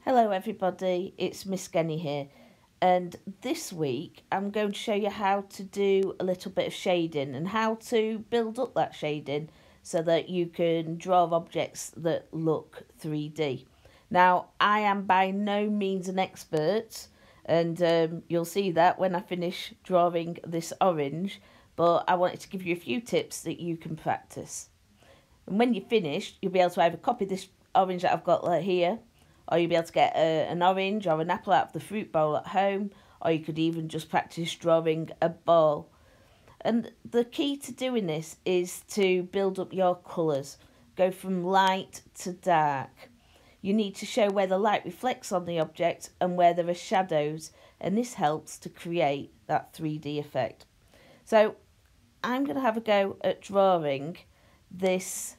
Hello everybody, it's Miss Genney here, and this week I'm going to show you how to do a little bit of shading and how to build up that shading so that you can draw objects that look 3D. Now, I am by no means an expert, and you'll see that when I finish drawing this orange, but I wanted to give you a few tips that you can practice. And when you're finished, you'll be able to either copy this orange that I've got here, or you'll be able to get an orange or an apple out of the fruit bowl at home, or you could even just practice drawing a ball. And the key to doing this is to build up your colours. Go from light to dark. You need to show where the light reflects on the object and where there are shadows, and this helps to create that 3D effect. So I'm going to have a go at drawing this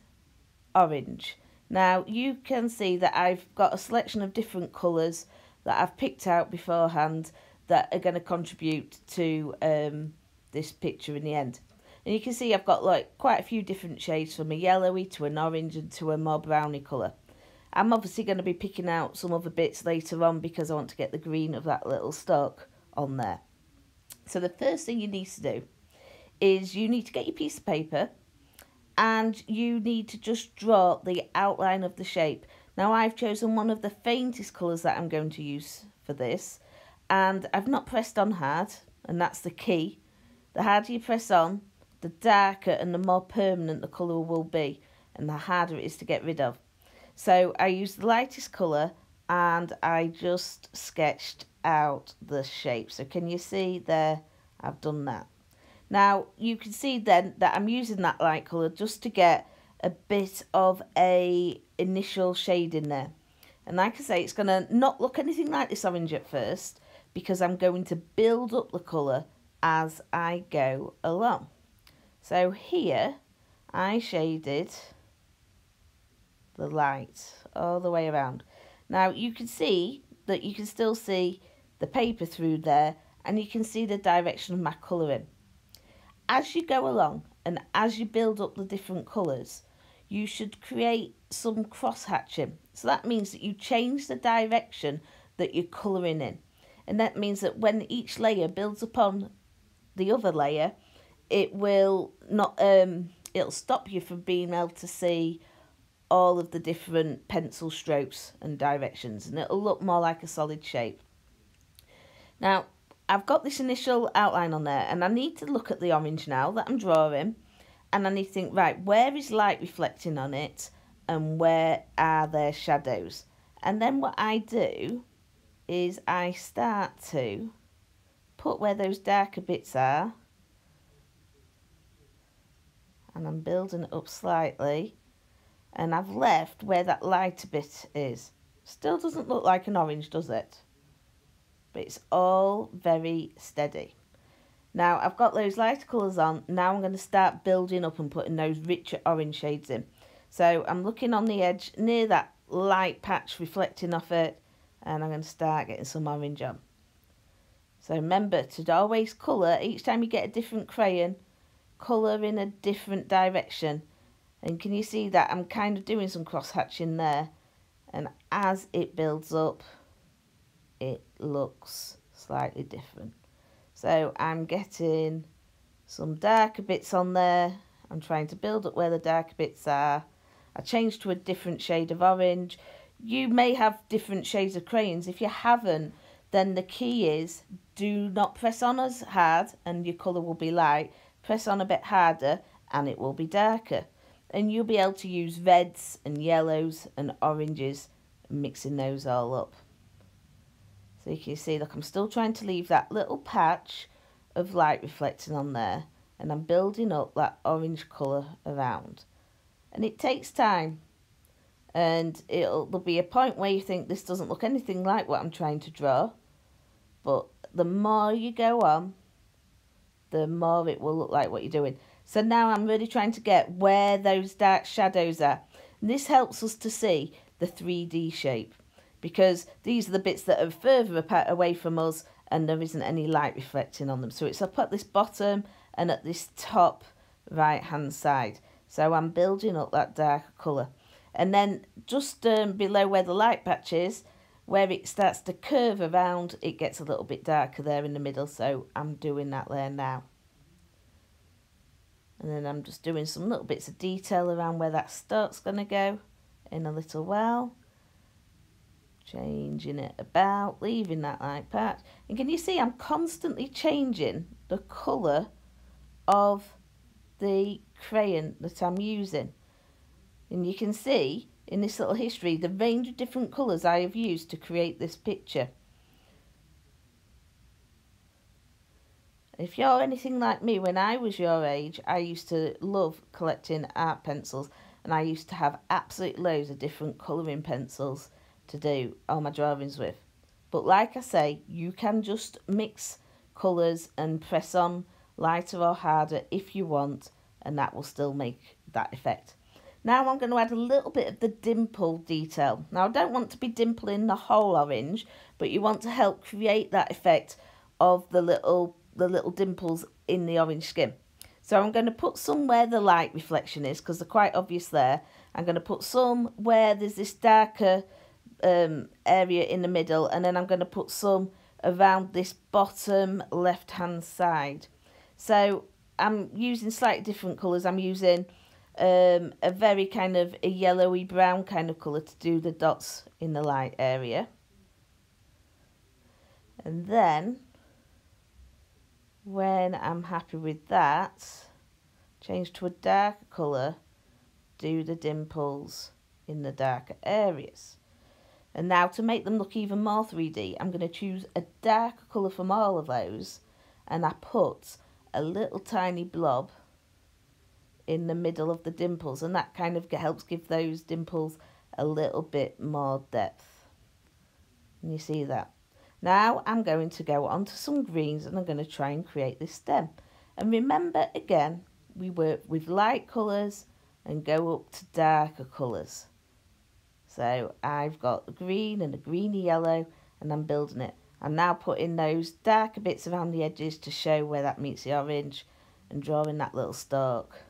orange. Now you can see that I've got a selection of different colours that I've picked out beforehand that are going to contribute to this picture in the end. And you can see I've got like quite a few different shades, from a yellowy to an orange and to a more browny colour. I'm obviously going to be picking out some other bits later on because I want to get the green of that little stalk on there. So the first thing you need to do is you need to get your piece of paper and you need to just draw the outline of the shape. Now I've chosen one of the faintest colours that I'm going to use for this, and I've not pressed on hard, and that's the key. The harder you press on, the darker and the more permanent the colour will be, and the harder it is to get rid of. So I used the lightest colour and I just sketched out the shape. So can you see there, I've done that. Now you can see then that I'm using that light colour just to get a bit of a initial shade in there. And like I say, it's going to not look anything like this orange at first because I'm going to build up the colour as I go along. So here I shaded the light all the way around. Now you can see that you can still see the paper through there, and you can see the direction of my colouring. As you go along and as you build up the different colours, you should create some cross hatching. So that means that you change the direction that you're colouring in. And that means that when each layer builds upon the other layer, it will not it'll stop you from being able to see all of the different pencil strokes and directions, and it'll look more like a solid shape. Now I've got this initial outline on there, and I need to look at the orange now that I'm drawing, and I need to think, right, where is light reflecting on it and where are there shadows? And then what I do is I start to put where those darker bits are, and I'm building it up slightly, and I've left where that lighter bit is. Still doesn't look like an orange, does it? But it's all very steady. Now I've got those lighter colours on. Now I'm going to start building up and putting those richer orange shades in. So I'm looking on the edge near that light patch reflecting off it, and I'm going to start getting some orange on. So remember to always colour, each time you get a different crayon, colour in a different direction. And can you see that I'm kind of doing some cross hatching there, and as it builds up it looks slightly different. So I'm getting some darker bits on there. I'm trying to build up where the darker bits are. I changed to a different shade of orange. You may have different shades of crayons. If you haven't, then the key is do not press on as hard and your colour will be light. Press on a bit harder and it will be darker. And you'll be able to use reds and yellows and oranges, mixing those all up. So you can see, look, I'm still trying to leave that little patch of light reflecting on there, and I'm building up that orange colour around. And it takes time, and there'll be a point where you think this doesn't look anything like what I'm trying to draw, but the more you go on, the more it will look like what you're doing. So now I'm really trying to get where those dark shadows are. And this helps us to see the 3D shape, because these are the bits that are further apart away from us and there isn't any light reflecting on them. So it's up at this bottom and at this top right hand side. So I'm building up that darker colour. And then just below where the light patch is, where it starts to curve around, it gets a little bit darker there in the middle, so I'm doing that there now. And then I'm just doing some little bits of detail around where that stalk's going to go in a little while. Changing it about, leaving that light patch. And can you see I'm constantly changing the colour of the crayon that I'm using? And you can see in this little history the range of different colours I have used to create this picture. If you're anything like me, when I was your age, I used to love collecting art pencils, and I used to have absolutely loads of different colouring pencils to do all my drawings with. But like I say, you can just mix colours and press on lighter or harder if you want, and that will still make that effect. Now I'm going to add a little bit of the dimple detail. Now I don't want to be dimpling the whole orange, but you want to help create that effect of the little dimples in the orange skin. So I'm going to put some where the light reflection is, because they're quite obvious there. I'm going to put some where there's this darker area in the middle, and then I'm going to put some around this bottom left hand side. So I'm using slightly different colours. I'm using a very kind of a yellowy brown kind of colour to do the dots in the light area, and then when I'm happy with that, change to a darker colour, do the dimples in the darker areas. And now to make them look even more 3D, I'm going to choose a darker colour from all of those, and I put a little tiny blob in the middle of the dimples, and that kind of helps give those dimples a little bit more depth. And you see that. Now I'm going to go on to some greens, and I'm going to try and create this stem. And remember, again, we work with light colours and go up to darker colours. So I've got a green and a greeny yellow, and I'm building it. I'm now putting those darker bits around the edges to show where that meets the orange, and drawing that little stalk.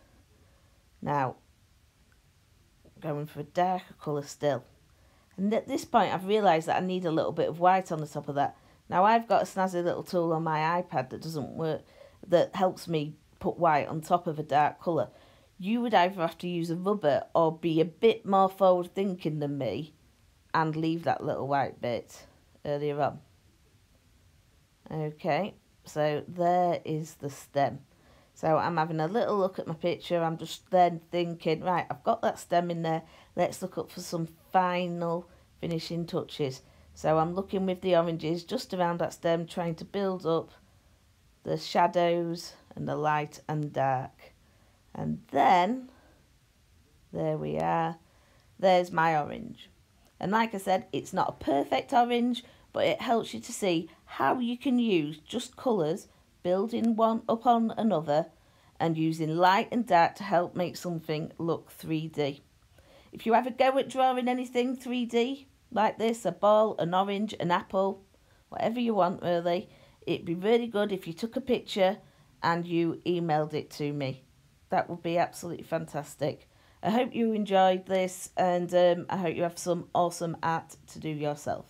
Now, going for a darker colour still. And at this point I've realised that I need a little bit of white on the top of that. Now I've got a snazzy little tool on my iPad that doesn't work, that helps me put white on top of a dark colour. You would either have to use a rubber or be a bit more forward thinking than me and leave that little white bit earlier on. Okay, so there is the stem. So I'm having a little look at my picture. I'm just then thinking, right, I've got that stem in there. Let's look up for some final finishing touches. So I'm looking with the oranges just around that stem, trying to build up the shadows and the light and dark. And then, there we are. There's my orange. And like I said, it's not a perfect orange, but it helps you to see how you can use just colours, building one up on another, and using light and dark to help make something look 3D. If you ever go at drawing anything 3D, like this, a ball, an orange, an apple, whatever you want really, it'd be really good if you took a picture and you emailed it to me. That would be absolutely fantastic. I hope you enjoyed this, and I hope you have some awesome art to do yourself.